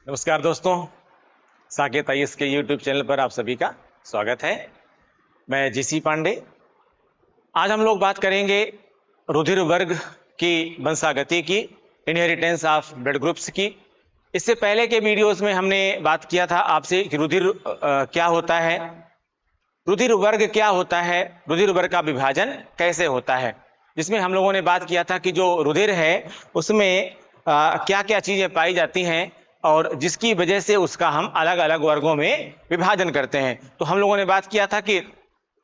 नमस्कार दोस्तों, साकेत आईएएस के यूट्यूब चैनल पर आप सभी का स्वागत है। मैं जीसी पांडे। आज हम लोग बात करेंगे रुधिर वर्ग की वंशागति की, इनहेरिटेंस ऑफ ब्लड ग्रुप्स की। इससे पहले के वीडियोस में हमने बात किया था आपसे कि रुधिर क्या होता है, रुधिर वर्ग क्या होता है, रुधिर वर्ग का विभाजन कैसे होता है, जिसमें हम लोगों ने बात किया था कि जो रुधिर है उसमें क्या क्या चीजें पाई जाती हैं और जिसकी वजह से उसका हम अलग अलग वर्गों में विभाजन करते हैं। तो हम लोगों ने बात किया था कि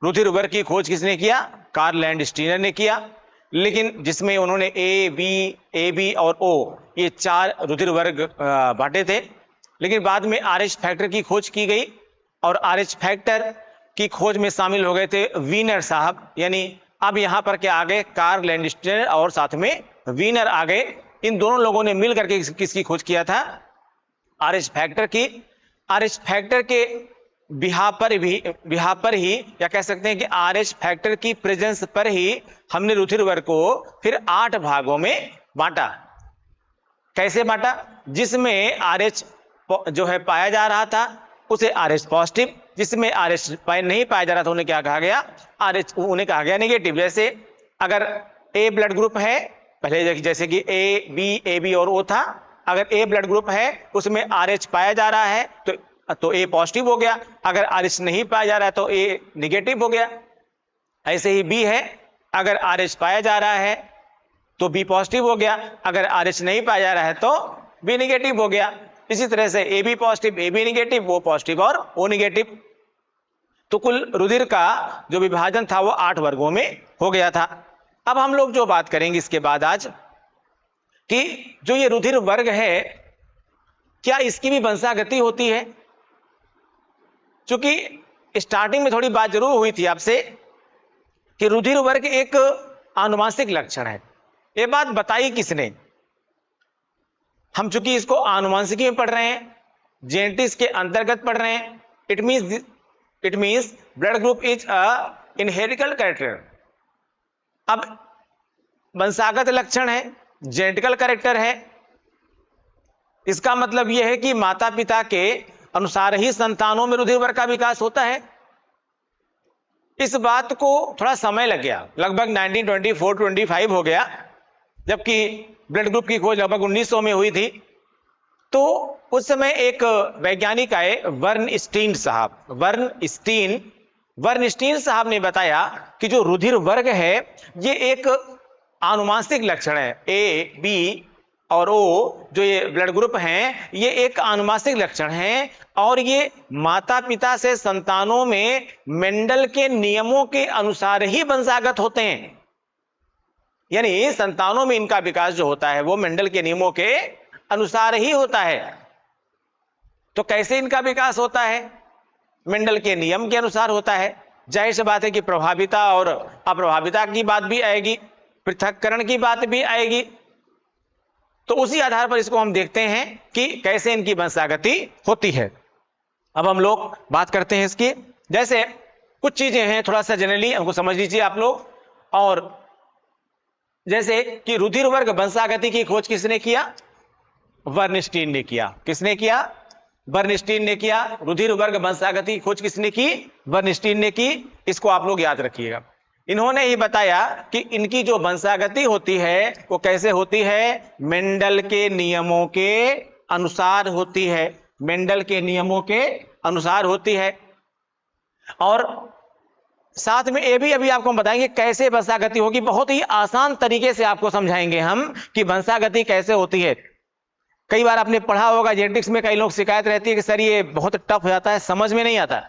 रुधिर वर्ग की खोज किसने किया? कार्ल लैंडस्टीनर ने किया, लेकिन जिसमें उन्होंने ए बी और ओ ये चार रुधिर वर्ग बांटे थे। लेकिन बाद में आरएच फैक्टर की खोज की गई और आरएच फैक्टर की खोज में शामिल हो गए थे वीनर साहब। यानी अब यहां पर क्या आ गए? कार्ल लैंडस्टीनर और साथ में वीनर आ गए। इन दोनों लोगों ने मिलकर के किसकी खोज किया था? आरएच फैक्टर की। आरएच फैक्टर के बिहार पर ही या कह सकते हैं कि आरएच फैक्टर की प्रेजेंस पर ही हमने रुधिर वर्ग को फिर 8 भागों में बांटा। कैसे बांटा? जिसमें आरएच जो है पाया जा रहा था उसे आरएच पॉजिटिव, जिसमें आरएच नहीं पाया जा रहा था उन्हें क्या कहा गया? उन्हें कहा गया नेगेटिव। जैसे अगर ए ब्लड ग्रुप है, पहले जैसे कि ए बी और ओ था, अगर ए ब्लड ग्रुप है उसमें आरएच पाया जा रहा है तो ए पॉजिटिव हो गया, अगर आरएच नहीं पाया जा रहा है तो ए निगेटिव हो गया। ऐसे ही बी है, अगर आरएच पाया जा रहा है तो बी पॉजिटिव हो गया, अगर आरएच नहीं पाया जा रहा है तो बी निगेटिव हो गया। इसी तरह से A B positive, A B negative, O positive और ओ निगेटिव। तो कुल रुधिर का जो विभाजन था वो 8 वर्गों में हो गया था। अब हम लोग जो बात करेंगे इसके बाद आज कि जो ये रुधिर वर्ग है क्या इसकी भी वंशागति होती है? क्योंकि स्टार्टिंग में थोड़ी बात जरूर हुई थी आपसे कि रुधिर वर्ग एक आनुवांशिक लक्षण है। ये बात बताई किसने? हम चूंकि इसको आनुवांशिकी में पढ़ रहे हैं, जेनेटिक्स के अंतर्गत पढ़ रहे हैं, it means blood group is a inheritable character. अब वंशागत लक्षण है, जेनेटिकल कैरेक्टर है, इसका मतलब यह है कि माता पिता के अनुसार ही संतानों में रुधिर वर्ग का विकास होता है। इस बात को थोड़ा समय लग गया, लगभग 1924-25 हो गया, जबकि ब्लड ग्रुप की खोज लगभग 1900 में हुई थी। तो उस समय एक वैज्ञानिक आए, वर्नस्टीन साहब ने बताया कि जो रुधिर वर्ग है ये एक आनुवांशिक लक्षण है। ए बी और ओ जो ये ब्लड ग्रुप हैं ये एक आनुवांशिक लक्षण है और ये माता पिता से संतानों में मेंडल के नियमों के अनुसार ही वंशागत होते हैं। यानी संतानों में इनका विकास जो होता है वो मेंडल के नियमों के अनुसार ही होता है। तो कैसे इनका विकास होता है? मेंडल के नियम के अनुसार होता है। जाहिर सी बात है कि प्रभाविता और अप्रभाविता की बात भी आएगी, पृथक्करण की बात भी आएगी। तो उसी आधार पर इसको हम देखते हैं कि कैसे इनकी वंशागति होती है। अब हम लोग बात करते हैं इसकी। जैसे कुछ चीजें हैं थोड़ा सा जनरली हमको समझ लीजिए आप लोग। और जैसे कि रुधिर वर्ग वंशागति की खोज किसने किया? वर्नस्टीन ने किया। किसने किया? वर्नस्टीन ने किया। रुधिर वर्ग वंशागति की खोज किसने की? वर्नस्टीन ने की। इसको आप लोग याद रखिएगा। इन्होंने ही बताया कि इनकी जो वंशागति होती है वो कैसे होती है? मेंडल के नियमों के अनुसार होती है। मेंडल के नियमों के अनुसार होती है। और साथ में ये भी अभी आपको हम बताएंगे कैसे वंशागति होगी। बहुत ही आसान तरीके से आपको समझाएंगे हम कि वंशागति कैसे होती है। कई बार आपने पढ़ा होगा जेनेटिक्स में, कई लोग शिकायत रहती है कि सर ये बहुत टफ हो जाता है, समझ में नहीं आता।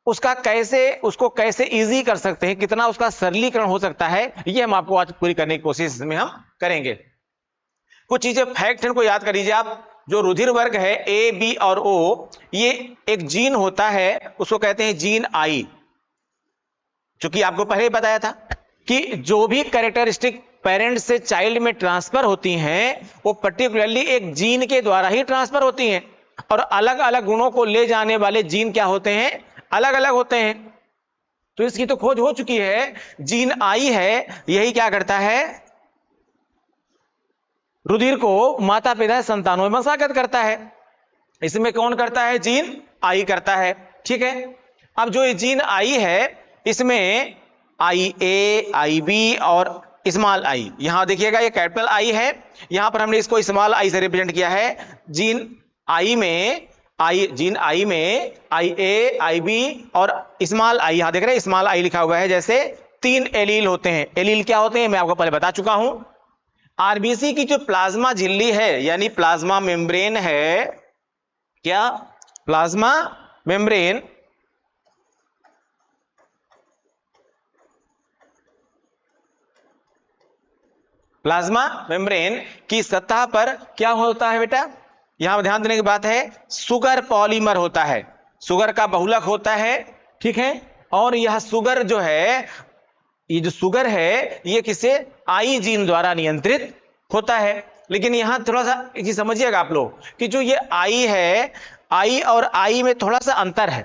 उसको कैसे इजी कर सकते हैं, कितना उसका सरलीकरण हो सकता है, ये हम आपको आज पूरी करने की कोशिश में हम करेंगे। कुछ चीजें फैक्ट इनको याद कर लीजिए आप। जो रुधिर वर्ग है ए बी और ओ ये एक जीन होता है, उसको कहते हैं जीन आई। चूंकि आपको पहले ही बताया था कि जो भी कैरेक्टरिस्टिक पेरेंट से चाइल्ड में ट्रांसफर होती हैं वो पर्टिकुलरली एक जीन के द्वारा ही ट्रांसफर होती हैं। और अलग अलग गुणों को ले जाने वाले जीन क्या होते हैं? अलग अलग होते हैं। तो इसकी तो खोज हो चुकी है। जीन आई है, यही क्या करता है? रुधिर को माता पिता संतानों में वंशागत करता है। इसमें कौन करता है? जीन आई करता है। ठीक है, अब जो ये जीन आई है इसमें आई ए, आई बी और स्मॉल आई, यहां देखिएगा ये कैपिटल आई है, यहां पर हमने इसको स्मॉल आई से रिप्रेजेंट किया है। जीन आई में जीन आई में आई ए, आई बी और स्मॉल आई, यहां देख रहे हैं स्मॉल आई लिखा हुआ है। जैसे 3 एलील होते हैं। एलील क्या होते हैं मैं आपको पहले बता चुका हूं। आरबीसी की जो प्लाज्मा झिल्ली है यानी प्लाज्मा मेम्ब्रेन है, क्या? प्लाज्मा मेम्ब्रेन प्लाज्मा मेम्ब्रेन की सतह पर क्या होता है बेटा? यहां ध्यान देने की बात है, सुगर पॉलीमर होता है, सुगर का बहुलक होता है। ठीक है, और यह सुगर जो है, ये जो सुगर है ये किसे? आई जीन द्वारा नियंत्रित होता है। लेकिन यहां थोड़ा सा एक चीज समझिएगा आप लोग कि जो ये आई है, आई और आई में थोड़ा सा अंतर है।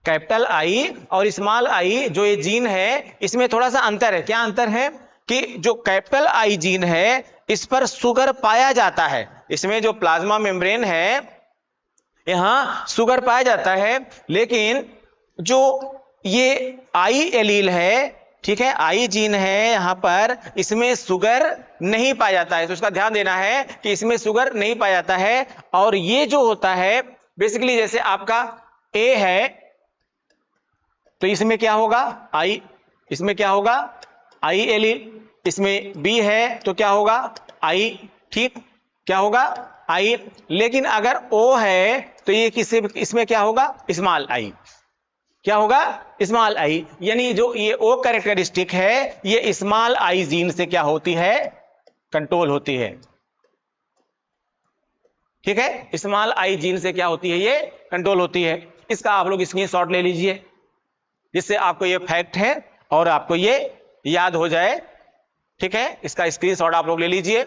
कैपिटल आई और स्मॉल आई जो ये जीन है इसमें थोड़ा सा अंतर है। क्या अंतर है? कि जो कैपिटल आई जीन है इस पर शुगर पाया जाता है, इसमें जो प्लाज्मा मेम्ब्रेन है यहां शुगर पाया जाता है। लेकिन जो ये आई एलील है, ठीक है, आई जीन है यहां पर, इसमें शुगर नहीं पाया जाता है। तो इसका ध्यान देना है कि इसमें शुगर नहीं पाया जाता है। और ये जो होता है बेसिकली जैसे आपका ए है तो इसमें क्या होगा? आई, इसमें क्या होगा? आई एलील। इसमें बी है तो क्या होगा? आई। ठीक, क्या होगा? आई। लेकिन अगर ओ है तो ये किससे, इसमें क्या होगा? Small I. क्या होगा? Small I. यानी जो ये ओ कैरेक्टरिस्टिक है ये स्मॉल आई जीन से क्या होती है? कंट्रोल होती है। ठीक है, स्मॉल आई जीन से क्या होती है? ये कंट्रोल होती है। इसका आप लोग स्क्रीनशॉट ले लीजिए जिससे आपको ये फैक्ट है और आपको ये याद हो जाए। ठीक है, इसका स्क्रीनशॉट आप लोग ले लीजिए।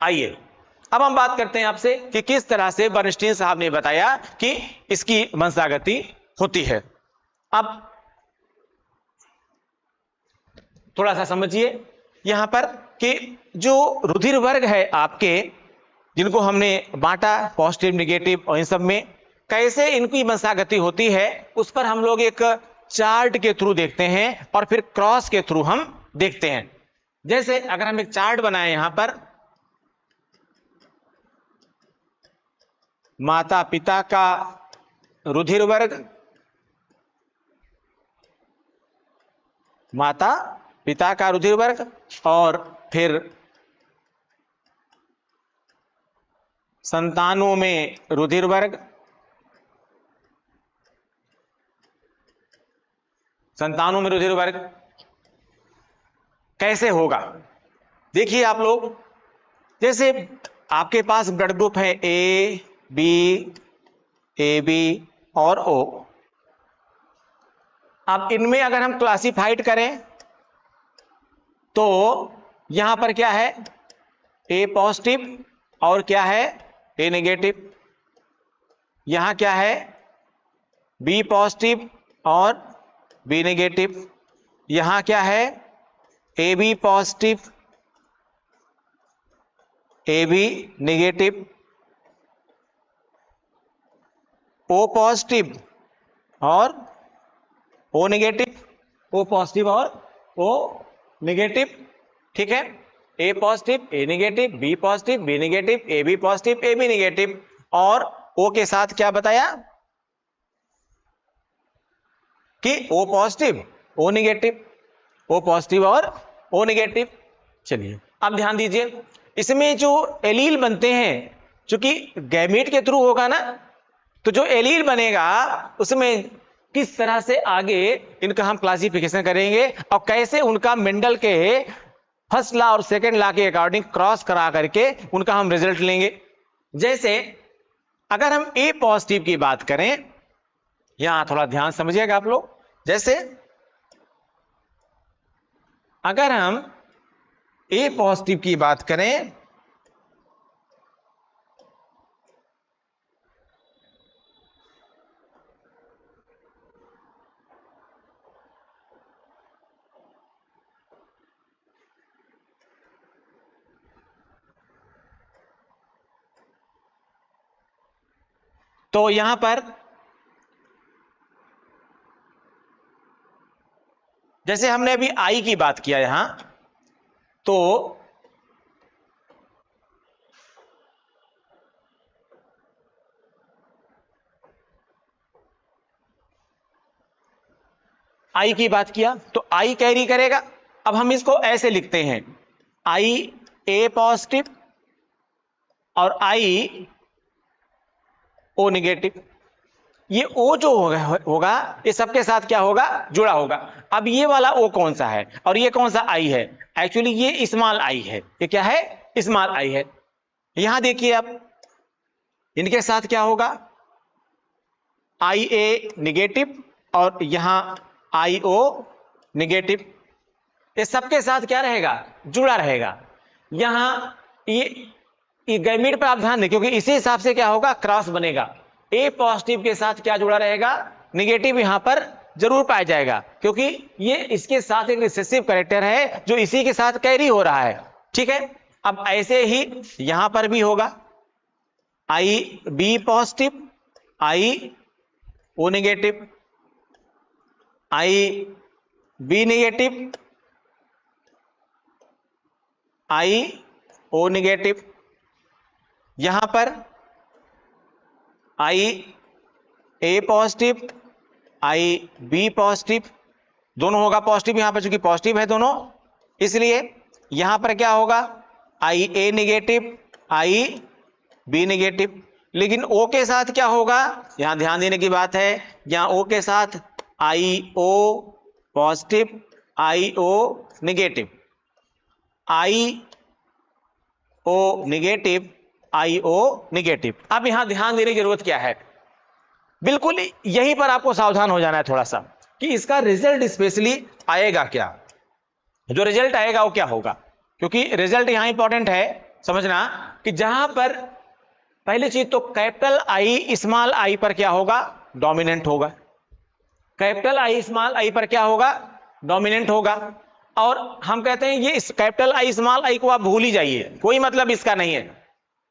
आइए अब हम बात करते हैं आपसे कि किस तरह से बर्नस्टीन साहब ने बताया कि इसकी वंशागति होती है। अब थोड़ा सा समझिए यहां पर कि जो रुधिर वर्ग है आपके, जिनको हमने बांटा पॉजिटिव, नेगेटिव और इन सब में, कैसे इनकी वंशागति होती है उस पर हम लोग एक चार्ट के थ्रू देखते हैं और फिर क्रॉस के थ्रू हम देखते हैं। जैसे अगर हम एक चार्ट बनाए यहां पर, माता पिता का रुधिर वर्ग, माता पिता का रुधिर वर्ग और फिर संतानों में रुधिर वर्ग, संतानों में रुधिर वर्ग कैसे होगा? देखिए आप लोग, जैसे आपके पास ब्लड ग्रुप है ए बी और ओ। अब इनमें अगर हम क्लासिफाइड करें तो यहां पर क्या है? ए पॉजिटिव और क्या है? A negative. यहां क्या है? बी पॉजिटिव और बी नेगेटिव। यहां क्या है? A B positive, A B negative. O positive और ओ नेगेटिव, ओ पॉजिटिव और ओ नेगेटिव। ठीक है, A positive, A negative, B positive, B negative, A B positive, A B negative. और O के साथ क्या बताया कि O positive, O negative, O positive और ओ नेगेटिव। चलिए अब ध्यान दीजिए, इसमें जो एलील बनते हैं, चूंकि गैमेट के थ्रू होगा ना, तो जो एलील बनेगा उसमें किस तरह से आगे इनका हम क्लासिफिकेशन करेंगे और कैसे उनका मेंडल के फर्स्ट लॉ और सेकंड लॉ के अकॉर्डिंग क्रॉस करा करके उनका हम रिजल्ट लेंगे। जैसे अगर हम ए पॉजिटिव की बात करें, यहां थोड़ा ध्यान समझिएगा आप लोग। जैसे अगर हम ए पॉजिटिव की बात करें तो यहां पर जैसे हमने अभी आई की बात किया यहां, तो आई की बात किया तो आई कैरी करेगा। अब हम इसको ऐसे लिखते हैं, आई ए पॉजिटिव और आई ओ नेगेटिव। ये ओ जो होगा ये सबके साथ क्या होगा, जुड़ा होगा। अब ये वाला ओ कौन सा है और ये कौन सा आई है, एक्चुअली ये स्मॉल आई है। ये क्या है, स्मॉल आई है। यहां देखिए अब इनके साथ क्या होगा, आई ए नेगेटिव और यहां आई ओ नेगेटिव। ये सबके साथ क्या रहेगा, जुड़ा रहेगा। यहां ये गैमीट पर आप ध्यान दें, क्योंकि इसी हिसाब से क्या होगा, क्रॉस बनेगा। ए पॉजिटिव के साथ क्या जुड़ा रहेगा, नेगेटिव यहां पर जरूर पाया जाएगा, क्योंकि ये इसके साथ एक रिसेसिव कैरेक्टर है जो इसी के साथ कैरी हो रहा है। ठीक है, अब ऐसे ही यहां पर भी होगा, आई B positive, I O negative, I B negative, I O negative. यहां पर आई ए पॉजिटिव, आई बी पॉजिटिव, दोनों होगा पॉजिटिव। यहां पर चूंकि पॉजिटिव है दोनों, इसलिए यहां पर क्या होगा, आई ए नेगेटिव, आई बी नेगेटिव। लेकिन ओ के साथ क्या होगा, यहां ध्यान देने की बात है, यहां ओ के साथ आई O positive, I O negative, I O negative, I O negative. अब यहां ध्यान देने की जरूरत क्या है, बिल्कुल यहीं पर आपको सावधान हो जाना है थोड़ा सा, कि इसका रिजल्ट स्पेशली आएगा क्या, जो रिजल्ट आएगा वो क्या होगा। क्योंकि रिजल्ट यहां इंपॉर्टेंट है समझना, कि जहां पर पहली चीज तो कैपिटल आई स्मॉल आई पर क्या होगा, डोमिनेंट होगा। कैपिटल आई स्मॉल आई पर क्या होगा, डोमिनेंट होगा। और हम कहते हैं ये कैपिटल आई स्मॉल आई को आप भूल ही जाइए, कोई मतलब इसका नहीं है।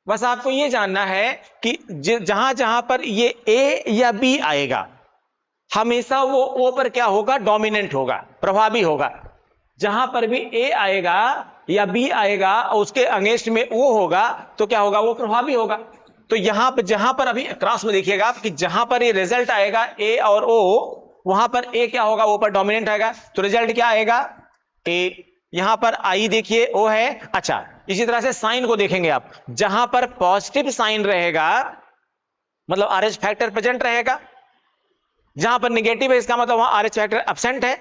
बस आपको ये जानना है कि जहां जहां पर ये ए या बी आएगा, हमेशा वो ओ पर क्या होगा, डोमिनेंट होगा, प्रभावी होगा। जहां पर भी ए आएगा या बी आएगा और उसके अगेंस्ट में ओ होगा, तो क्या होगा, वो प्रभावी होगा। तो यहां पर जहां पर अभी क्रॉस में देखिएगा आप, कि जहां पर ये रिजल्ट आएगा ए और ओ, वहां पर ए क्या होगा, ओ पर डोमिनेंट आएगा, तो रिजल्ट क्या आएगा, ए। यहां पर आई देखिए ओ है। अच्छा, इसी तरह से साइन को देखेंगे आप, जहां पर पॉजिटिव साइन रहेगा मतलब आरएच फैक्टर प्रेजेंट रहेगा, जहां पर नेगेटिव है इसका मतलब वहां आरएच फैक्टर एब्सेंट है।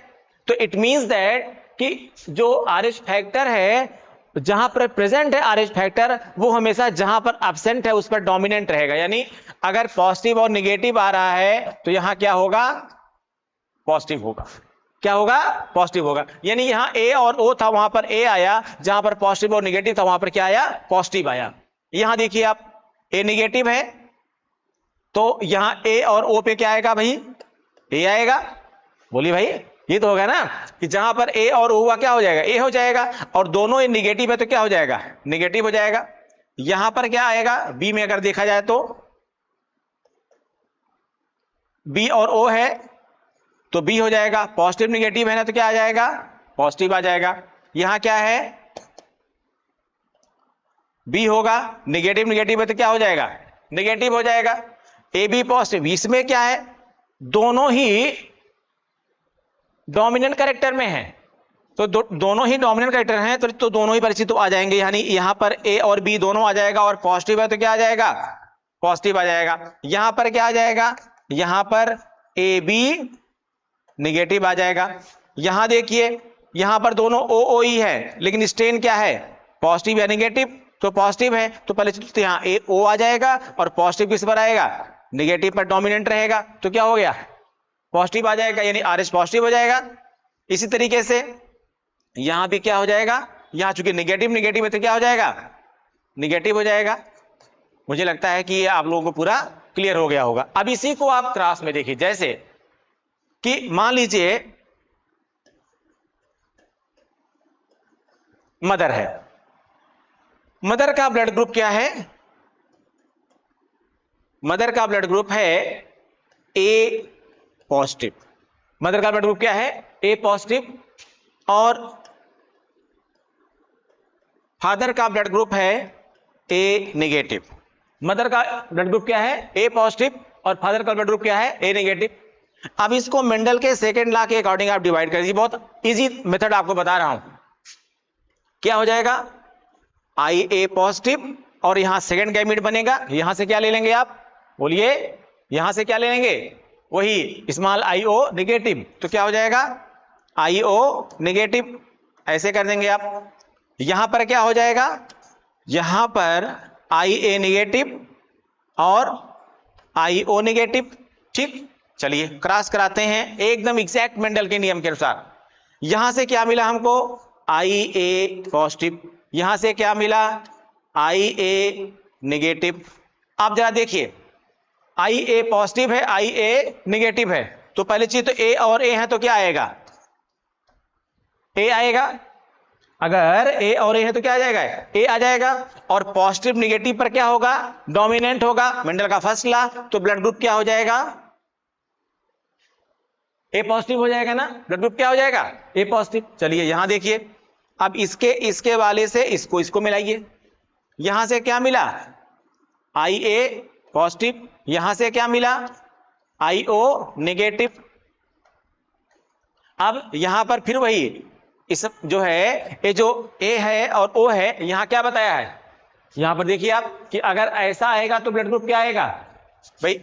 तो इट मींस दैट कि जो आरएच फैक्टर है, जहां पर प्रेजेंट है आरएच फैक्टर, वो हमेशा जहां पर एब्सेंट है उस पर डोमिनेंट रहेगा। यानी अगर पॉजिटिव और नेगेटिव आ रहा है तो यहां क्या होगा, पॉजिटिव होगा। क्या होगा, पॉजिटिव होगा। यानी यहां ए और ओ था, वहां पर ए आया, जहां पर पॉजिटिव और नेगेटिव था वहां पर क्या आया, पॉजिटिव आया। यहां देखिए आप, ए नेगेटिव है तो यहां ए और ओ पे क्या आएगा भाई, ए आएगा। बोलिए भाई, ये तो होगा ना, कि जहां पर ए और ओ हुआ क्या हो जाएगा, ए हो जाएगा। और दोनों ए निगेटिव है तो क्या हो जाएगा, निगेटिव हो जाएगा। यहां पर क्या आएगा, बी में अगर देखा जाए तो बी और ओ है तो बी हो जाएगा, पॉजिटिव निगेटिव है ना तो क्या आ जाएगा, पॉजिटिव आ जाएगा। यहां क्या है, बी होगा, निगेटिव निगेटिव है तो क्या हो जाएगा, निगेटिव हो जाएगा। ए बी पॉजिटिव, इसमें क्या है, दोनों ही डोमिनेंट कैरेक्टर में है, तो दोनों ही डोमिनेंट कैरेक्टर हैं, तो दोनों ही परिचित तो आ जाएंगे। यानी यहां पर ए और बी दोनों आ जाएगा, और पॉजिटिव है तो क्या आ जाएगा, पॉजिटिव आ जाएगा। यहां पर क्या आ जाएगा, यहां पर ए बी निगेटिव आ जाएगा। यहां देखिए, यहां पर दोनों ओ ओ ही है, लेकिन स्ट्रेन क्या है, पॉजिटिव या निगेटिव, तो पॉजिटिव है तो पहले तो यहां ए ओ आ जाएगा, और पॉजिटिव किस पर आएगा, निगेटिव पर डोमिनेंट रहेगा, तो क्या हो गया, पॉजिटिव आ जाएगा, यानी आर एच पॉजिटिव हो जाएगा। इसी तरीके से यहां भी क्या हो जाएगा, यहां चूंकि निगेटिव निगेटिव है तो क्या हो जाएगा, निगेटिव हो जाएगा। मुझे लगता है कि ये आप लोगों को पूरा क्लियर हो गया होगा। अब इसी को आप क्लास में देखिए, जैसे कि मान लीजिए मदर है, मदर का ब्लड ग्रुप क्या है, मदर का ब्लड ग्रुप है ए पॉजिटिव, मदर का ब्लड ग्रुप क्या है, ए पॉजिटिव, और फादर का ब्लड ग्रुप है ए नेगेटिव। मदर का ब्लड ग्रुप क्या है, ए पॉजिटिव, और फादर का ब्लड ग्रुप क्या है, ए नेगेटिव। अब इसको मेंडल के सेकेंड लॉ के अकॉर्डिंग आप डिवाइड कर दीजिए, बहुत इजी मेथड आपको बता रहा हूं। क्या हो जाएगा, आई ए पॉजिटिव, और यहां सेकेंड गैमीट बनेगा, यहां से क्या ले लेंगे आप, बोलिए, यहां से क्या ले लेंगे, वही स्मॉल आई ओ नेगेटिव, तो क्या हो जाएगा, आई ओ नेगेटिव, ऐसे कर देंगे आप। यहां पर क्या हो जाएगा, यहां पर आई ए नेगेटिव और आई ओ नेगेटिव। ठीक, चलिए क्रॉस कराते हैं एकदम एग्जैक्ट मेंडल के नियम के अनुसार। यहां से क्या मिला हमको, आई ए पॉजिटिव, यहां से क्या मिला, आई ए नेगेटिव। आप जरा देखिए, आई ए पॉजिटिव है, आई ए नेगेटिव है, तो पहली चीज तो ए और ए है, तो क्या आएगा, ए आएगा। अगर ए और ए है तो क्या आ जाएगा, ए आ जाएगा। और पॉजिटिव निगेटिव पर क्या होगा, डोमिनेंट होगा, मेंडल का फर्स्ट लॉ, तो ब्लड ग्रुप क्या हो जाएगा, ए पॉजिटिव हो जाएगा ना, ब्लड ग्रुप क्या हो जाएगा, ए पॉजिटिव। चलिए यहां देखिए, अब इसके वाले से इसको मिलाइए, यहां से क्या मिला, आई ए पॉजिटिव, यहां से क्या मिला, आई ओ नेगेटिव। अब यहां पर फिर वही, इस जो है ये जो ए है और ओ है, यहां क्या बताया है, यहां पर देखिए आप कि अगर ऐसा आएगा तो ब्लड ग्रुप क्या आएगा भाई,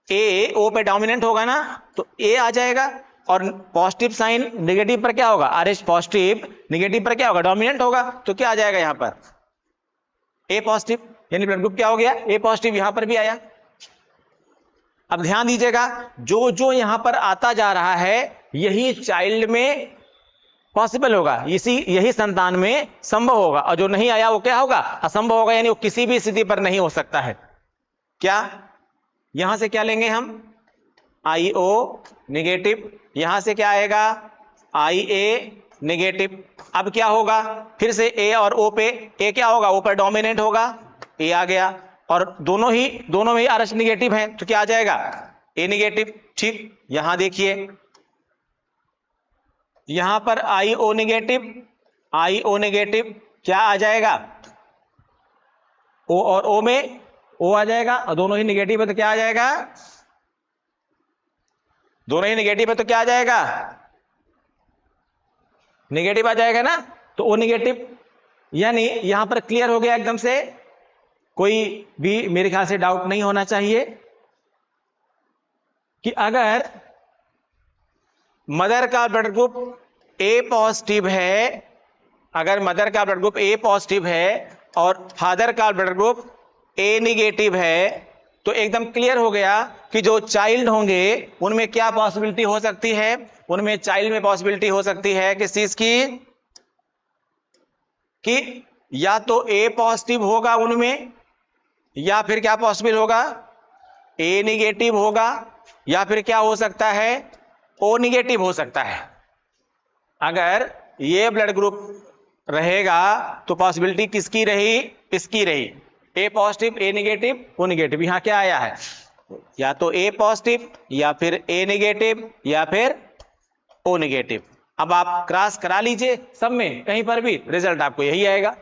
ए ओ पे डोमिनेंट होगा ना, तो ए आ जाएगा। और पॉजिटिव साइन नेगेटिव पर क्या होगा, आर एच पॉजिटिव, नेगेटिव पर क्या होगा, डोमिनेंट होगा, तो क्या आ जाएगा यहां पर, ए पॉजिटिव, यानी ब्लड ग्रुप क्या हो गया, ए पॉजिटिव, यहां पर भी आया। अब ध्यान दीजिएगा, जो जो यहां पर आता जा रहा है यही चाइल्ड में पॉसिबल होगा, यही संतान में संभव होगा, और जो नहीं आया वो क्या होगा, असंभव होगा, यानी वो किसी भी स्थिति पर नहीं हो सकता है। क्या, यहां से क्या लेंगे हम, आई ओ नेगेटिव, यहां से क्या आएगा, आई ए नेगेटिव। अब क्या होगा, फिर से ए और ओ पे, ए क्या होगा, ओ पर डोमिनेंट होगा, ए आ गया, और दोनों में ही आर एच निगेटिव है, तो क्या आ जाएगा, ए नेगेटिव। ठीक, यहां देखिए, यहां पर आई ओ नेगेटिव क्या आ जाएगा, ओ और ओ में ओ आ जाएगा, और दोनों ही नेगेटिव है तो क्या आ जाएगा, दोनों ही नेगेटिव है तो क्या आ जाएगा, नेगेटिव आ जाएगा ना, तो ओ नेगेटिव। यानी यहां पर क्लियर हो गया एकदम से, कोई भी मेरे ख्याल से डाउट नहीं होना चाहिए कि अगर मदर का ब्लड ग्रुप ए पॉजिटिव है, अगर मदर का ब्लड ग्रुप ए पॉजिटिव है और फादर का ब्लड ग्रुप ए नेगेटिव है, तो एकदम क्लियर हो गया कि जो चाइल्ड होंगे उनमें क्या पॉसिबिलिटी हो सकती है, उनमें चाइल्ड में पॉसिबिलिटी हो सकती है किस चीज की, कि या तो ए पॉजिटिव होगा उनमें, या फिर क्या पॉसिबल होगा, ए नेगेटिव होगा, या फिर क्या हो सकता है, ओ नेगेटिव हो सकता है। अगर ये ब्लड ग्रुप रहेगा तो पॉसिबिलिटी किसकी रही, इसकी रही, ए positive, A negative, O negative. यहां क्या आया है, या तो ए पॉजिटिव, या फिर ए नेगेटिव, या फिर ओ नेगेटिव। अब आप क्रॉस करा लीजिए, सब में कहीं पर भी रिजल्ट आपको यही आएगा,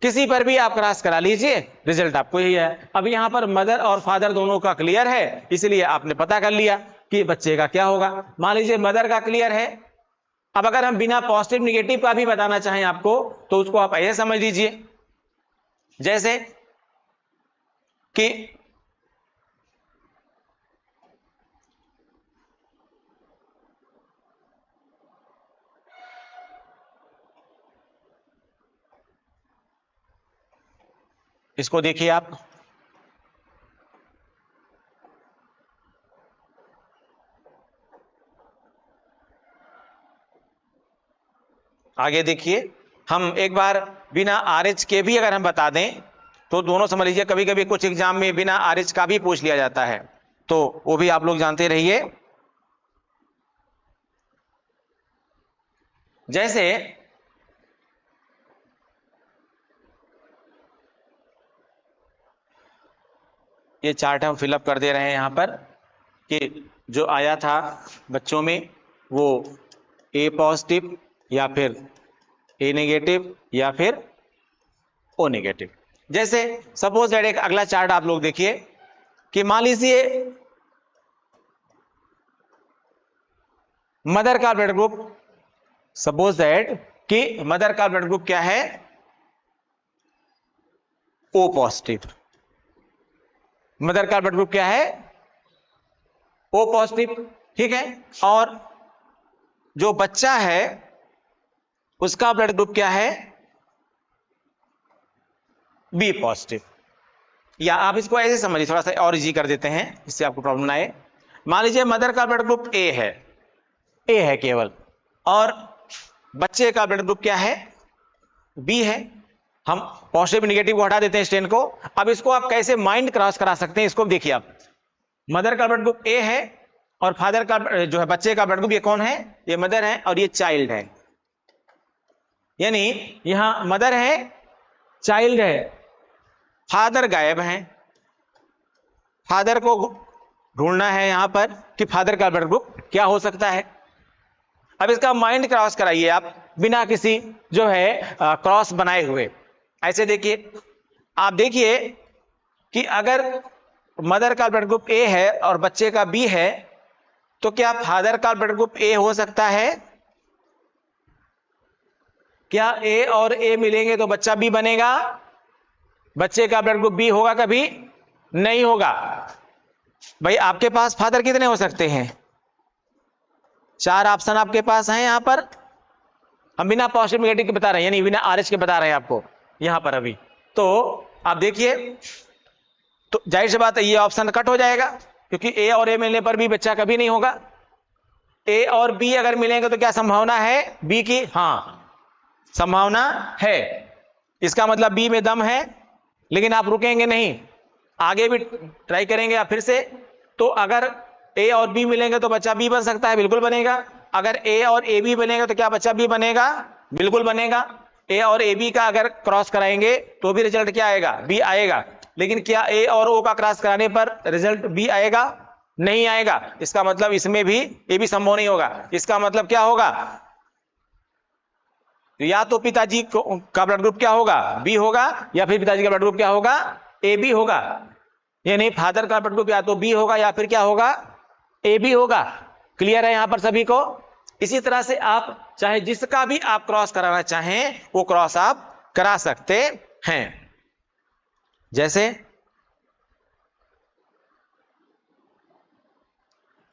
किसी पर भी आप क्रॉस करा लीजिए, रिजल्ट आपको यही है। अब यहां पर मदर और फादर दोनों का क्लियर है, इसलिए आपने पता कर लिया कि बच्चे का क्या होगा। मान लीजिए मदर का क्लियर है, अब अगर हम बिना पॉजिटिव निगेटिव का भी बताना चाहें आपको, तो उसको आप ऐसे समझ लीजिए, जैसे कि इसको देखिए आप, आगे देखिए, हम एक बार बिना आरएच के भी अगर हम बता दें तो दोनों समझ लीजिए, कभी कभी कुछ एग्जाम में बिना आरएच का भी पूछ लिया जाता है, तो वो भी आप लोग जानते रहिए। जैसे ये चार्ट हम फिलअप कर दे रहे हैं यहाँ पर कि जो आया था बच्चों में वो ए पॉजिटिव या फिर ए नेगेटिव या फिर ओ नेगेटिव। जैसे सपोज दैट एक अगला चार्ट आप लोग देखिए कि मान लीजिए मदर का ब्लड ग्रुप, सपोज दैट कि मदर का ब्लड ग्रुप क्या है, ओ पॉजिटिव। मदर का ब्लड ग्रुप क्या है, ओ पॉजिटिव, ठीक है। और जो बच्चा है उसका ब्लड ग्रुप क्या है, बी पॉजिटिव। या आप इसको ऐसे समझिए, थोड़ा सा और इजी कर देते हैं इससे आपको प्रॉब्लम ना आए। मान लीजिए मदर का ब्लड ग्रुप ए है केवल, और बच्चे का ब्लड ग्रुप क्या है, बी है। हम पॉजिटिव नेगेटिव को हटा देते हैं स्टेन को। अब इसको आप कैसे माइंड क्रॉस करा सकते हैं, इसको देखिए आप। मदर का ब्लड ग्रुप ए है और फादर का जो है बच्चे का ब्लड ग्रुप, ये कौन है, ये मदर है और ये चाइल्ड है। यानी यहां मदर है, चाइल्ड है, फादर गायब है। फादर को ढूंढना है यहां पर कि फादर का ब्लड ग्रुप क्या हो सकता है। अब इसका माइंड क्रॉस कराइए आप बिना किसी जो है क्रॉस बनाए हुए। ऐसे देखिए, आप देखिए कि अगर मदर का ब्लड ग्रुप ए है और बच्चे का बी है, तो क्या फादर का ब्लड ग्रुप ए हो सकता है? क्या ए और ए मिलेंगे तो बच्चा बी बनेगा? बच्चे का ब्लड ग्रुप बी होगा कभी नहीं होगा। भाई आपके पास फादर कितने हो सकते हैं? 4 ऑप्शन आपके पास हैं यहां पर। हम बिना पॉजिटिव नेगेटिव के बता रहे हैं, यानी बिना आरएच के बता रहे हैं आपको यहां पर अभी। तो आप देखिए, तो जाहिर सी बात है ये ऑप्शन कट हो जाएगा, क्योंकि ए और ए मिलने पर भी बच्चा कभी नहीं होगा। ए और बी अगर मिलेंगे तो क्या संभावना है बी की? हाँ, संभावना है। इसका मतलब बी में दम है, लेकिन आप रुकेंगे नहीं, आगे भी ट्राई करेंगे आप फिर से। तो अगर ए और बी मिलेंगे तो बच्चा बी बन सकता है, बिल्कुल बनेगा। अगर ए और ए बी बनेगा तो क्या बच्चा बी बनेगा? बिल्कुल बनेगा। ए और ए बी का अगर क्रॉस कराएंगे तो भी रिजल्ट क्या आएगा? बी आएगा। लेकिन क्या ए और ओ का क्रॉस कराने पर रिजल्ट बी आएगा? नहीं आएगा। इसका मतलब इसमें भी ये भी संभव नहीं होगा। इसका मतलब क्या होगा? या तो पिताजी का ब्लड ग्रुप क्या होगा? बी होगा, या फिर पिताजी का ब्लड ग्रुप क्या होगा? ए बी होगा। यानी फादर का ब्लड ग्रुप या तो बी होगा या फिर क्या होगा? ए बी होगा। क्लियर है यहां पर सभी को? इसी तरह से आप चाहे जिसका भी आप क्रॉस कराना चाहें वो क्रॉस आप करा सकते हैं। जैसे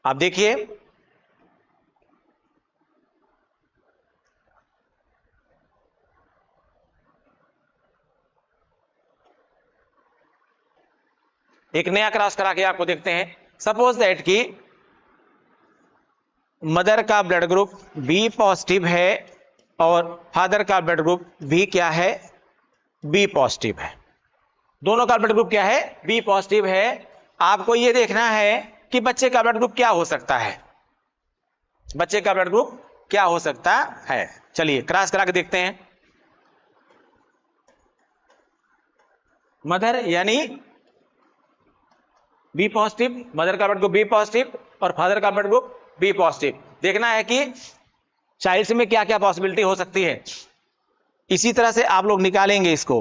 आप देखिए, एक नया क्रॉस करा के आपको देखते हैं। सपोज दैट कि मदर का ब्लड ग्रुप बी पॉजिटिव है और फादर का ब्लड ग्रुप भी क्या है? बी पॉजिटिव है। दोनों का ब्लड ग्रुप क्या है? बी पॉजिटिव है। आपको यह देखना है कि बच्चे का ब्लड ग्रुप क्या हो सकता है। बच्चे का ब्लड ग्रुप क्या हो सकता है? चलिए क्रॉस करा के देखते हैं। मदर यानी बी पॉजिटिव, मदर का ब्लड ग्रुप बी पॉजिटिव और फादर का ब्लड ग्रुप बी पॉजिटिव। देखना है कि चाइल्ड्स में क्या क्या पॉसिबिलिटी हो सकती है। इसी तरह से आप लोग निकालेंगे इसको।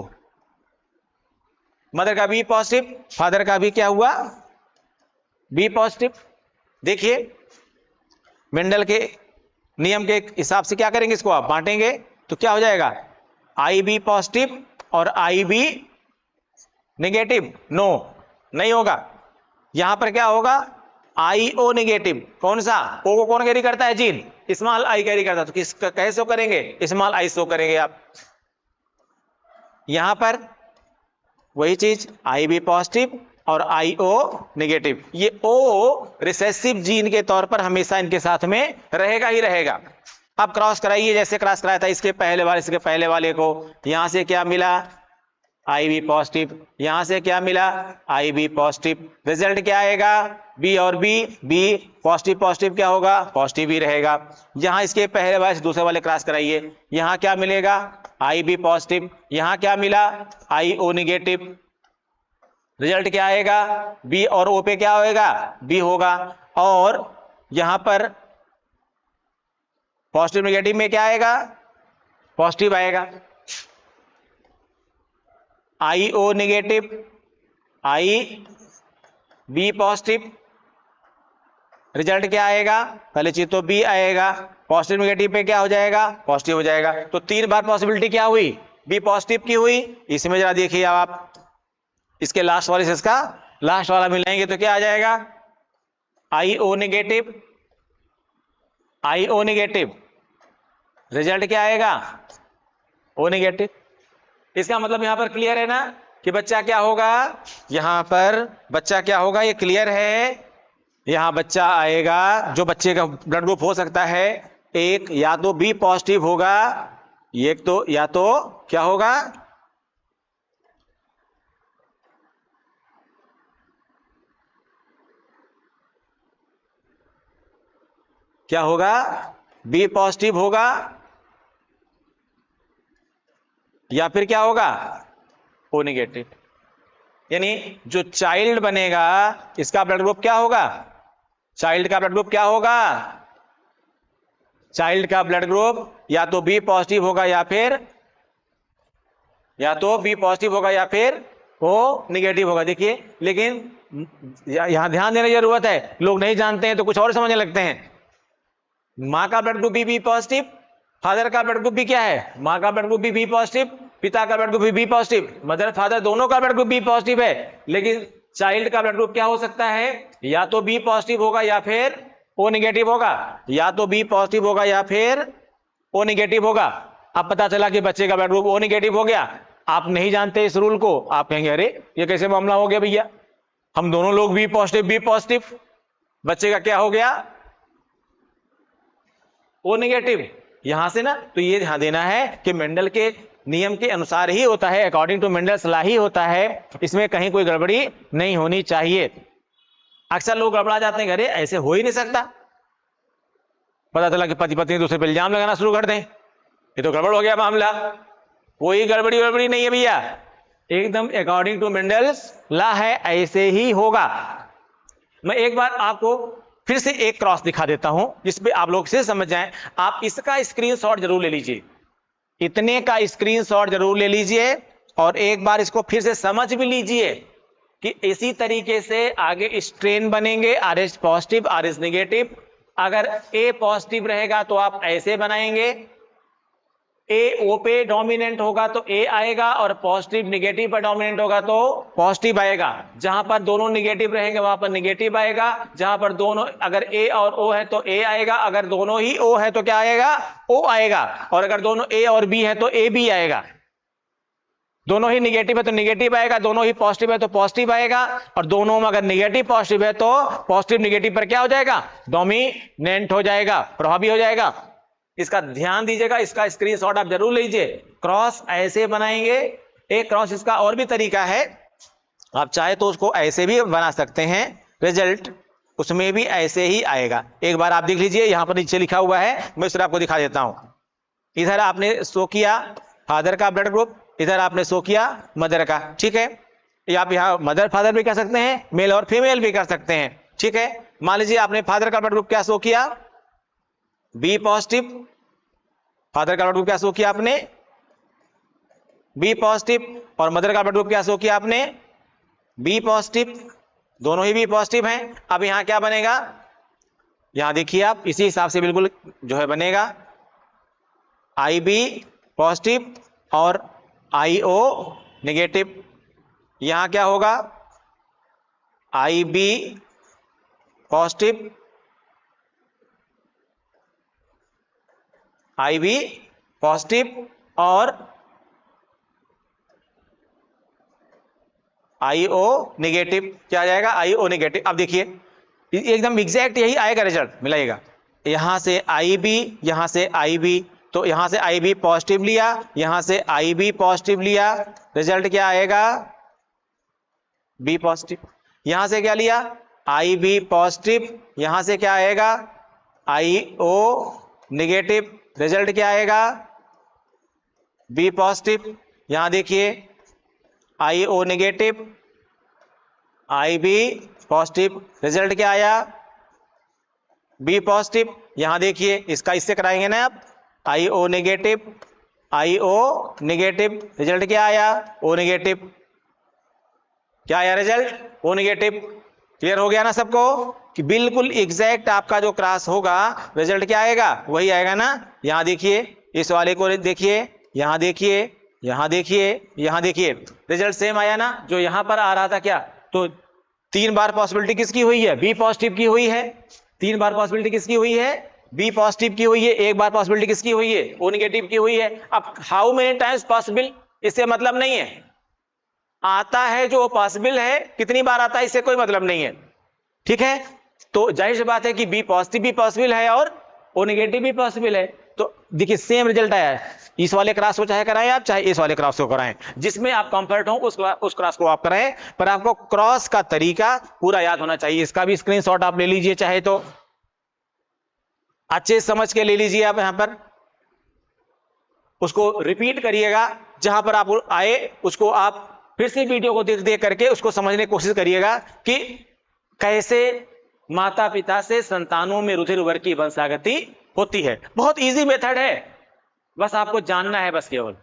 मदर का बी पॉजिटिव, फादर का भी क्या हुआ? B positive. देखिए मेंडल के नियम के हिसाब से क्या करेंगे, इसको आप बांटेंगे तो क्या हो जाएगा? आई बी पॉजिटिव और आई बी नेगेटिव। नो, नहीं होगा। यहां पर क्या होगा? आई ओ नेगेटिव। कौन सा? ओ को कौन कैरी करता है? जीन। स्मॉल आई कैरी करता है, तो किस कैसे शो करेंगे? स्मॉल आई शो करेंगे आप। यहां पर वही चीज, आई बी पॉजिटिव और आई ओ नेगेटिव। ये ओ रिसेसिव जीन के तौर पर हमेशा इनके साथ में रहेगा ही रहेगा। अब क्रॉस कराइए, जैसे क्रॉस कराया था इसके पहले वाले को। यहां से क्या मिला? आई बी पॉजिटिव। यहां से क्या मिला? आई बी पॉजिटिव। रिजल्ट क्या आएगा? बी और बी, बी पॉजिटिव पॉजिटिव क्या होगा? पॉजिटिव ही रहेगा। यहां इसके पहले वाले से दूसरे वाले क्रॉस कराइए, यहां क्या मिलेगा? आई बी पॉजिटिव। यहां क्या मिला? आई ओ नेगेटिव। रिजल्ट क्या आएगा, बी और ओ पे क्या होएगा, बी होगा। और यहां पर पॉजिटिव नेगेटिव में क्या आएगा, पॉजिटिव आएगा। आई O negative, I B positive, result क्या आएगा, पहले चीज तो बी आएगा, पॉजिटिव नेगेटिव पे क्या हो जाएगा, पॉजिटिव हो जाएगा। तो 3 बार पॉसिबिलिटी क्या हुई, बी पॉजिटिव की हुई। इसमें जरा देखिए आप, इसके लास्ट वाले से इसका लास्ट वाला मिलाएंगे तो क्या आ जाएगा, आई O negative, I O negative, result क्या आएगा, ओ नेगेटिव। इसका मतलब यहां पर क्लियर है ना कि बच्चा क्या होगा, यहां पर बच्चा क्या होगा, ये क्लियर है। यहां बच्चा आएगा, जो बच्चे का ब्लड ग्रुप हो सकता है, एक या तो बी पॉजिटिव होगा, एक तो या तो क्या होगा, क्या होगा, बी पॉजिटिव होगा, या फिर क्या होगा, ओ नेगेटिव। यानी जो चाइल्ड बनेगा इसका ब्लड ग्रुप क्या होगा, चाइल्ड का ब्लड ग्रुप क्या होगा, चाइल्ड का ब्लड ग्रुप या तो बी पॉजिटिव होगा या फिर बी पॉजिटिव होगा या फिर ओ निगेटिव होगा। देखिए लेकिन यहां ध्यान देने की जरूरत है, लोग नहीं जानते हैं तो कुछ और समझने लगते हैं। मां का blood group B positive, father का ब्लड ग्रुप भी क्या है, मां का ब्लड ग्रुप भी बी पॉजिटिव, पिता का ब्लड ग्रुप भी बी पॉजिटिव, मदर फादर दोनों का ब्लड ग्रुप बी पॉजिटिव है। लेकिन चाइल्ड का ब्लड ग्रुप क्या हो सकता है, या तो बी पॉजिटिव होगा या फिर ओ नेगेटिव होगा, या तो बी पॉजिटिव होगा या फिर ओ नेगेटिव होगा। अब पता चला कि बच्चे का ब्लड ग्रुप ओ नेगेटिव हो गया, आप नहीं जानते इस रूल को, आप कहेंगे अरे ये कैसे मामला हो गया भैया, हम दोनों लोग बी पॉजिटिव, बच्चे का क्या हो गया, ओ नेगेटिव। यहां से ना तो ये ध्यान देना है कि मेंडल के नियम के अनुसार ही होता है, अकॉर्डिंग टू मेंडल्स लॉ ही होता है, इसमें कहीं कोई गड़बड़ी नहीं होनी चाहिए। अक्सर लोग गड़बड़ा जाते हैं, अरे ऐसे हो ही नहीं सकता, पता चला कि पति पत्नी दूसरे पर इल्जाम लगाना शुरू कर दें, ये तो गड़बड़ हो गया मामला। कोई गड़बड़ी नहीं है भैया, एकदम अकॉर्डिंग टू मेंडल्स लॉ है, ऐसे ही होगा। मैं एक बार आपको फिर से एक क्रॉस दिखा देता हूं जिसपे आप लोग से समझ जाएं। आप इसका स्क्रीनशॉट जरूर ले लीजिए, इतने का स्क्रीनशॉट जरूर ले लीजिए, और एक बार इसको फिर से समझ भी लीजिए कि इसी तरीके से आगे स्ट्रेन बनेंगे, R H positive R H negative. अगर ए पॉजिटिव रहेगा तो आप ऐसे बनाएंगे, ए ओ पे डोमिनेंट होगा तो ए आएगा, और पॉजिटिव निगेटिव पर डोमिनेंट होगा तो पॉजिटिव आएगा। जहां पर दोनों निगेटिव रहेंगे वहां पर निगेटिव आएगा, जहां पर दोनों अगर ए और ओ है तो ए आएगा, अगर दोनों ही ओ है तो क्या आएगा, ओ आएगा, और अगर दोनों ए और बी है तो ए बी आएगा। दोनों ही निगेटिव है तो निगेटिव आएगा, दोनों ही पॉजिटिव है तो पॉजिटिव आएगा, और दोनों में अगर निगेटिव पॉजिटिव है तो पॉजिटिव निगेटिव पर क्या हो जाएगा, डोमिनेंट हो जाएगा, प्रभावी हो जाएगा। इसका ध्यान दीजिएगा, इसका स्क्रीनशॉट आप जरूर लीजिए। क्रॉस ऐसे बनाएंगे, एक क्रॉस इसका और भी तरीका है, आप चाहे तो उसको ऐसे भी बना सकते हैं, रिजल्ट उसमें भी ऐसे ही आएगा। एक बार आप देख लीजिए, यहां पर नीचे लिखा हुआ है, मैं इसे आपको दिखा देता हूं। इधर आपने शो किया फादर का ब्लड ग्रुप, इधर आपने शो किया मदर का, ठीक है। या आप यहाँ मदर फादर भी कर सकते हैं, मेल और फीमेल भी कर सकते हैं, ठीक है। मान लीजिए आपने फादर का ब्लड ग्रुप क्या शो किया, बी पॉजिटिव, फादर का ब्लड ग्रुप क्या शो किया आपने, बी पॉजिटिव, और मदर का ब्लड ग्रुप क्या शो किया आपने, बी पॉजिटिव, दोनों ही बी पॉजिटिव हैं। अब यहां क्या बनेगा, यहां देखिए आप इसी हिसाब से बिल्कुल जो है बनेगा, आई बी पॉजिटिव और आई ओ नेगेटिव। यहां क्या होगा, आई बी पॉजिटिव, आई बी पॉजिटिव और आई ओ नेगेटिव। क्या आ जाएगा, आई ओ नेगेटिव। अब देखिए एकदम एग्जैक्ट यही आएगा, रिजल्ट मिलाइएगा। यहां से आई बी, यहां से आई बी, तो यहां से आई बी पॉजिटिव लिया, यहां से आई बी पॉजिटिव लिया, रिजल्ट क्या आएगा, बी पॉजिटिव। यहां से क्या लिया, आई बी पॉजिटिव, यहां से क्या आएगा, आई ओ नेगेटिव, रिजल्ट क्या आएगा, बी पॉजिटिव। यहां देखिए I O negative, I B positive, result क्या आया? B positive. यहां देखिए इसका इससे कराएंगे ना आप, I O negative, I O negative, result क्या आया? O negative. क्या आया रिजल्ट? O negative. क्लियर हो गया ना सबको कि बिल्कुल एग्जैक्ट आपका जो क्रॉस होगा रिजल्ट क्या आएगा? वही आएगा ना। यहां देखिए इस वाले को देखिए, यहां देखिए, यहां देखिए, यहां देखिए, रिजल्ट सेम आया ना जो यहां पर आ रहा था। क्या तो 3 बार पॉसिबिलिटी किसकी हुई है? बी पॉजिटिव की हुई है। 3 बार पॉसिबिलिटी किसकी हुई है? बी पॉजिटिव की हुई है। 1 बार पॉसिबिलिटी किसकी हुई है? ओ नेगेटिव की हुई है। अब हाउ मेनी टाइम्स पॉसिबल, इससे मतलब नहीं है। आता है जो पॉसिबल है, कितनी बार आता है इससे कोई मतलब नहीं है। ठीक है, तो जाहिर सी बात है कि बी पॉजिटिव भी पॉसिबल है और ओ नेगेटिव भी पॉसिबल है। तो देखिए सेम रिजल्ट आया है। इस वाले क्रॉस को चाहे कराएं आप, चाहे इस वाले क्रॉस को कराएं, जिसमें आप कंफर्ट हो उस क्रॉस को आप कराएं, पर आपको क्रॉस का तरीका पूरा याद होना चाहिए। इसका भी स्क्रीनशॉट आप ले लीजिए, चाहे तो अच्छे समझ के ले लीजिए आप। यहां पर उसको रिपीट करिएगा, जहां पर आप आए उसको आप फिर से वीडियो को देख देख करके उसको समझने की कोशिश करिएगा कि कैसे माता पिता से संतानों में रुधिर उर्वर की वंशागति होती है। बहुत इजी मेथड है, बस आपको जानना है, बस केवल।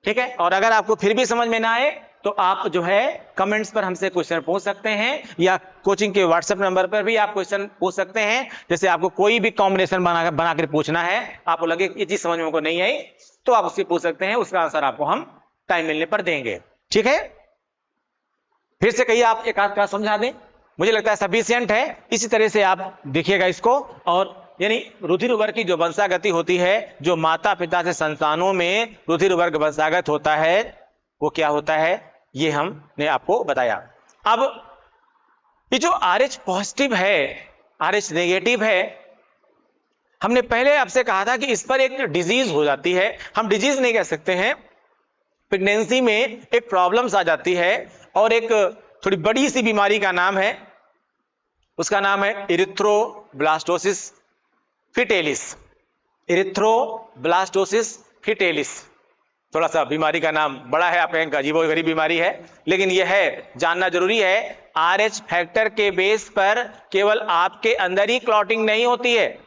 ठीक है, और अगर आपको फिर भी समझ में ना आए तो आप जो है कमेंट्स पर हमसे क्वेश्चन पूछ सकते हैं, या कोचिंग के व्हाट्सएप नंबर पर भी आप क्वेश्चन पूछ सकते हैं। जैसे आपको कोई भी कॉम्बिनेशन बनाकर पूछना है, आपको लगे ये चीज समझ में को नहीं आई, तो आप उससे पूछ सकते हैं, उसका आंसर आपको हम टाइम मिलने पर देंगे। ठीक है, फिर से कहिए, आप एक आध का समझा दें, मुझे लगता है सफिशिएंट है। इसी तरह से आप देखिएगा इसको। और यानी रुधिर उर्वर की जो वंशागति होती है, जो माता पिता से संतानों में रुधिर उर्वर वंशागत होता है, वो क्या होता है ये हमने आपको बताया। अब ये जो RH पॉजिटिव है, RH नेगेटिव है, हमने पहले आपसे कहा था कि इस पर एक डिजीज हो जाती है। हम डिजीज नहीं कह सकते हैं, प्रेगनेंसी में एक प्रॉब्लम्स आ जाती है, और एक थोड़ी बड़ी सी बीमारी का नाम है, उसका नाम है इरिथ्रोब्लास्टोसिस फिटेलिस। Erythroblastosis fetalis. थोड़ा सा बीमारी का नाम बड़ा है, आप कहेंगे अजीबोगरीब बीमारी है, लेकिन यह है, जानना जरूरी है। RH फैक्टर के बेस पर केवल आपके अंदर ही क्लॉटिंग नहीं होती है,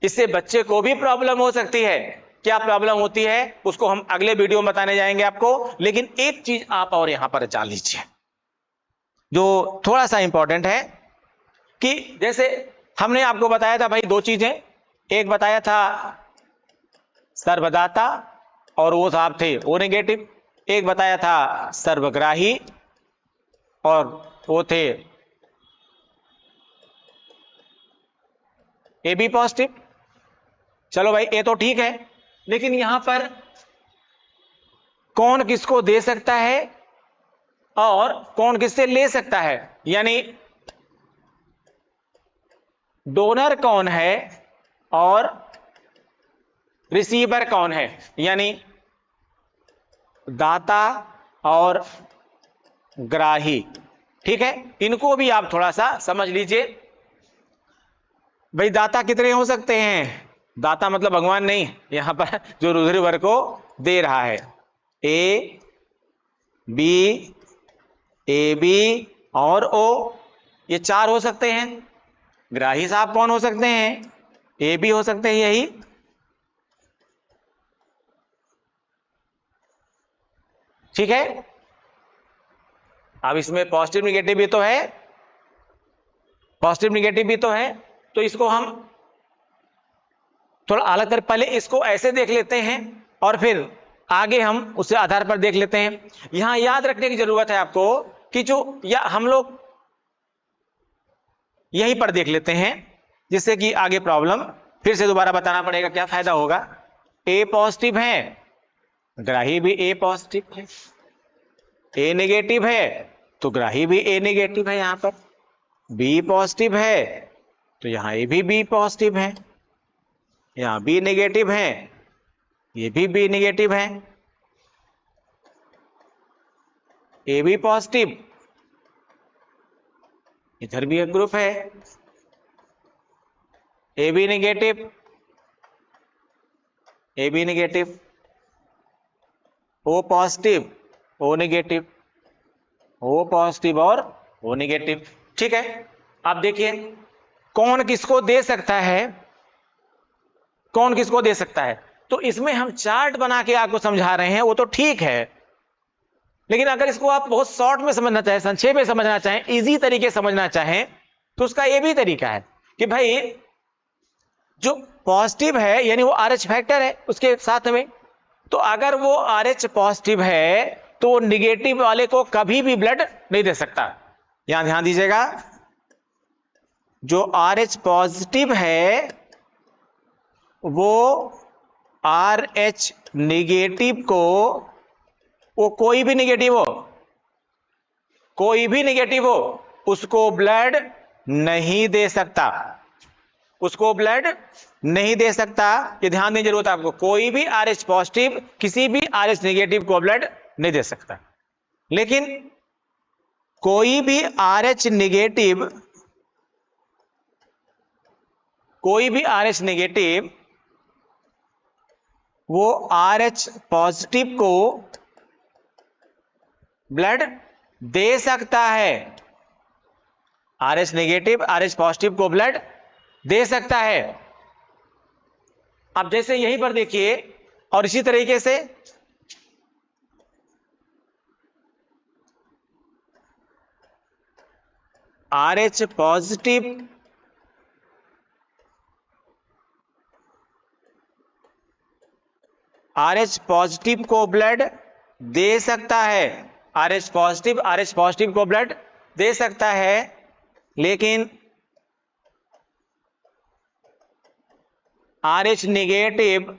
इससे बच्चे को भी प्रॉब्लम हो सकती है। क्या प्रॉब्लम होती है उसको हम अगले वीडियो में बताने जाएंगे आपको, लेकिन एक चीज आप और यहां पर जान लीजिए जो थोड़ा सा इंपॉर्टेंट है, कि जैसे हमने आपको बताया था भाई 2 चीजें, एक बताया था सर्वदाता और वो साहब थे ओ नेगेटिव, एक बताया था सर्वग्राही और वो थे AB पॉजिटिव। चलो भाई ये तो ठीक है, लेकिन यहां पर कौन किसको दे सकता है और कौन किससे ले सकता है, यानी डोनर कौन है और रिसीवर कौन है, यानी दाता और ग्राही। ठीक है, इनको भी आप थोड़ा सा समझ लीजिए। भाई दाता कितने हो सकते हैं? दाता मतलब भगवान नहीं, यहां पर जो रुधिर उर्वर को दे रहा है, A B AB और O, ये 4 हो सकते हैं। ग्राही साहब कौन हो सकते हैं? AB हो सकते हैं, यही। ठीक है, अब इसमें पॉजिटिव निगेटिव भी तो है, पॉजिटिव निगेटिव भी तो है, तो इसको हम थोड़ा अलग कर, पहले इसको ऐसे देख लेते हैं और फिर आगे हम उससे आधार पर देख लेते हैं। यहां याद रखने की जरूरत है आपको कि जो या हम लोग यहीं पर देख लेते हैं, जिससे कि आगे प्रॉब्लम फिर से दोबारा बताना पड़ेगा, क्या फायदा होगा। A पॉजिटिव है, ग्राही भी A पॉजिटिव है, A नेगेटिव है तो ग्राही भी A नेगेटिव है। यहां पर B पॉजिटिव है तो यहां A भी B पॉजिटिव है, यहां B नेगेटिव है, ये भी B नेगेटिव है, A भी पॉजिटिव, इधर भी एक ग्रुप है, A भी नेगेटिव, A भी negative, O positive, O negative, O positive और ओ नेगेटिव। ठीक है, अब देखिए कौन किसको दे सकता है, कौन किसको दे सकता है। तो इसमें हम चार्ट बना के आपको समझा रहे हैं, वो तो ठीक है, लेकिन अगर इसको आप बहुत शॉर्ट में समझना चाहें, संक्षेप में समझना चाहें, इजी तरीके से समझना चाहें, तो उसका ये भी तरीका है कि भाई जो पॉजिटिव है यानी वो RH फैक्टर है उसके साथ में, तो अगर वो RH पॉजिटिव है तो निगेटिव वाले को कभी भी ब्लड नहीं दे सकता। यहां ध्यान दीजिएगा, जो RH पॉजिटिव है वो RH निगेटिव को, वो कोई भी निगेटिव हो, कोई भी निगेटिव हो, उसको ब्लड नहीं दे सकता, उसको ब्लड नहीं दे सकता। ये ध्यान देने की जरूरत है आपको, कोई भी RH पॉजिटिव किसी भी RH निगेटिव को ब्लड नहीं दे सकता। लेकिन कोई भी RH निगेटिव, कोई भी RH निगेटिव वो RH पॉजिटिव को ब्लड दे सकता है, RH नेगेटिव RH पॉजिटिव को ब्लड दे सकता है। अब जैसे यहीं पर देखिए, और इसी तरीके से RH पॉजिटिव RH पॉजिटिव को ब्लड दे सकता है, RH पॉजिटिव को ब्लड दे सकता है, लेकिन RH निगेटिव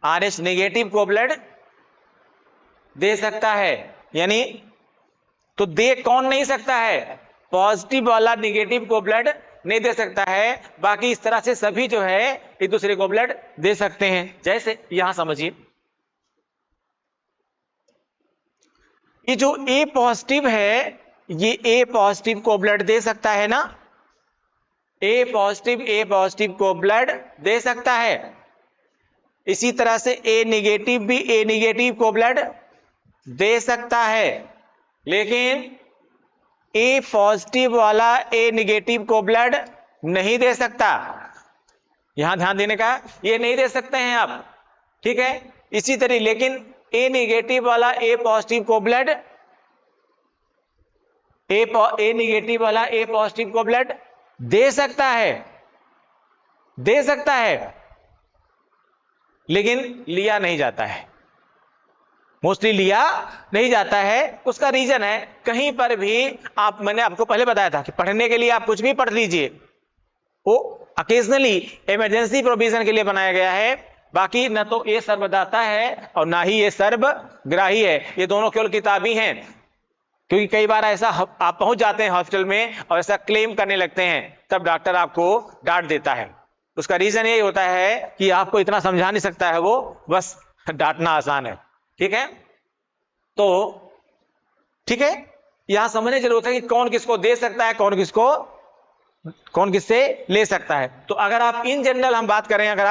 RH निगेटिव को ब्लड दे सकता है। यानी तो दे कौन नहीं सकता है, पॉजिटिव वाला निगेटिव को ब्लड नहीं दे सकता है, बाकी इस तरह से सभी जो है एक दूसरे को ब्लड दे सकते हैं। जैसे यहां समझिए, ये जो A पॉजिटिव है ये A पॉजिटिव को ब्लड दे सकता है ना, A पॉजिटिव को ब्लड दे सकता है। इसी तरह से A निगेटिव भी A निगेटिव को ब्लड दे सकता है, लेकिन A पॉजिटिव वाला A निगेटिव को ब्लड नहीं दे सकता। यहां ध्यान देने का, ये नहीं दे सकते हैं आप, ठीक है। इसी तरह लेकिन A निगेटिव वाला A पॉजिटिव को ब्लड, A निगेटिव वाला A पॉजिटिव को ब्लड दे सकता है, दे सकता है, लेकिन लिया नहीं जाता है, मोस्टली लिया नहीं जाता है। उसका रीजन है, कहीं पर भी आप, मैंने आपको पहले बताया था कि पढ़ने के लिए आप कुछ भी पढ़ लीजिए, वो अकेजनली इमरजेंसी प्रोविजन के लिए बनाया गया है, बाकी न तो ये सर्वदाता है और ना ही ये सर्वग्राही है। ये दोनों केवल किताबी हैं, क्योंकि कई बार ऐसा आप पहुंच जाते हैं हॉस्पिटल में और ऐसा क्लेम करने लगते हैं, तब डॉक्टर आपको डांट देता है। उसका रीजन यही होता है कि आपको इतना समझा नहीं सकता है वो, बस डांटना आसान है, ठीक है। तो ठीक है, यहां समझने की जरूरत है कि कौन किसको दे सकता है, कौन किससे ले सकता है। तो अगर आप इन जनरल हम बात करें, अगर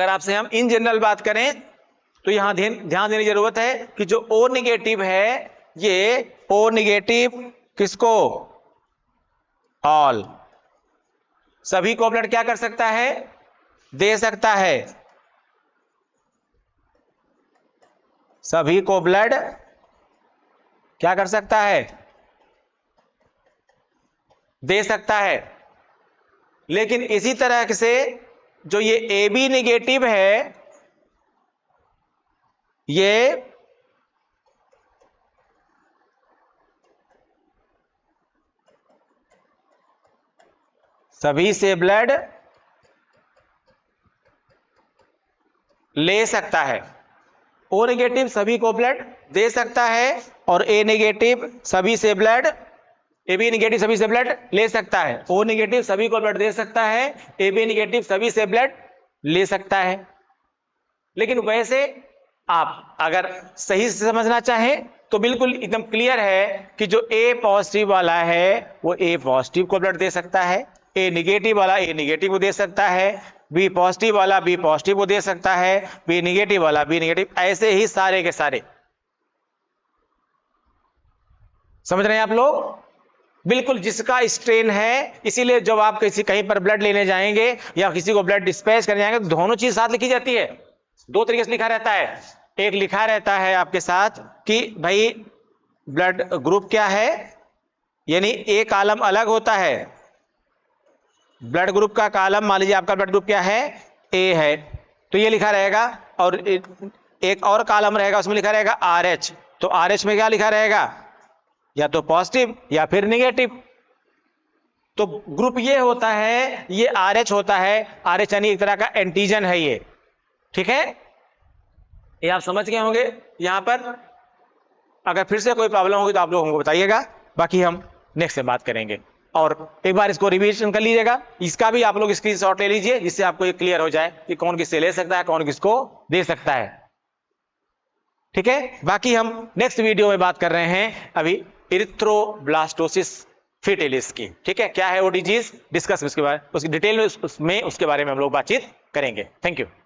आपसे हम इन जनरल बात करें, तो यहां ध्यान देने की जरूरत है कि जो O निगेटिव है, ये O निगेटिव किसको, ऑल, सभी को ब्लड क्या कर सकता है, दे सकता है, सभी को ब्लड क्या कर सकता है, दे सकता है। लेकिन इसी तरह से जो ये AB निगेटिव है, ये सभी से ब्लड ले सकता है। O नेगेटिव सभी को ब्लड दे सकता है और A नेगेटिव सभी से ब्लड, AB निगेटिव सभी से ब्लड ले सकता है। O नेगेटिव सभी को ब्लड दे सकता है, AB निगेटिव सभी से ब्लड ले सकता है। लेकिन वैसे आप अगर सही से समझना चाहें तो बिल्कुल एकदम क्लियर है कि जो A पॉजिटिव वाला है वो A पॉजिटिव को ब्लड दे सकता है, A निगेटिव वाला A निगेटिव को दे सकता है, बी पॉजिटिव वाला बी पॉजिटिव को दे सकता है, बी निगेटिव वाला बी निगेटिव, ऐसे ही सारे के सारे। समझ रहे हैं आप लोग? बिल्कुल जिसका स्ट्रेन है, इसीलिए जब आप कहीं पर ब्लड लेने जाएंगे या किसी को ब्लड डिस्पैच करने जाएंगे तो दोनों चीज साथ लिखी जाती है। दो तरीके से लिखा रहता है, एक लिखा रहता है आपके साथ कि भाई ब्लड ग्रुप क्या है, यानी ए कॉलम अलग होता है, ब्लड ग्रुप का कॉलम, मान लीजिए आपका ब्लड ग्रुप क्या है, ए है, तो ये लिखा रहेगा, और एक और कॉलम रहेगा उसमें लिखा रहेगा RH, तो RH में क्या लिखा रहेगा, या तो पॉजिटिव या फिर निगेटिव। तो ग्रुप ये होता है, ये RH होता है, RH यानी एक तरह का एंटीजन है ये, ठीक है, ये आप समझ गए होंगे। यहां पर अगर फिर से कोई प्रॉब्लम होगी तो आप लोग हमको बताइएगा, बाकी हम नेक्स्ट से बात करेंगे। और एक बार इसको रिवीजन कर लीजिएगा, इसका भी आप लोग स्क्रीनशॉट ले लीजिए जिससे आपको ये क्लियर हो जाए कि कौन किससे ले सकता है, कौन किसको दे सकता है, ठीक है। बाकी हम नेक्स्ट वीडियो में बात कर रहे हैं अभी इरिथ्रोब्लास्टोसिस फीटालिस की, ठीक है, क्या है वो डिजीज, डिस्कस उसके बारे, उसकी डिटेल में उसके बारे में हम लोग बातचीत करेंगे। Thank you.